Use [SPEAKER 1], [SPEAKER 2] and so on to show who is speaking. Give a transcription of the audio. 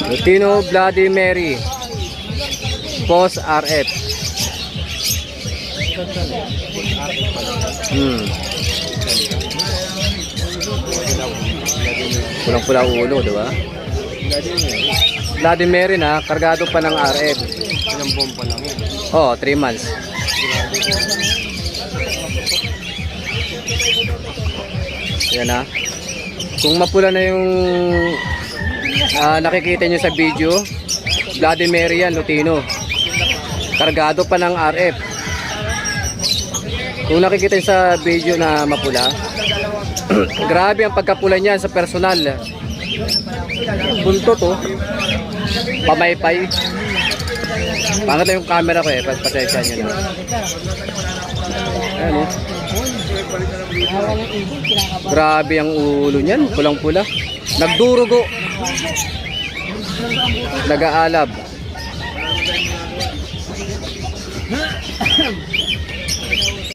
[SPEAKER 1] Lutino Bloody Mary. Post RF. Pulang-pula ulo, diba? Bloody Mary na, kargado pa ng RF.
[SPEAKER 2] Ilang buwan pa lang yan.
[SPEAKER 1] Oh, 3 months. Yan na. Kung mapula na yung nakikita nyo sa video, Bloody Mary yan, Lutino. Kargado pa ng RF. Kung nakikita nyo sa video na mapula, grabe ang pagkapula niyan sa personal. Buntot oh. Pamaypay. Pangat na yung camera ko eh, pasensya nyo na. Ayan oh. Grabe ang ulo niyan, pulang-pula. Nagdurugo. Nag-aalab.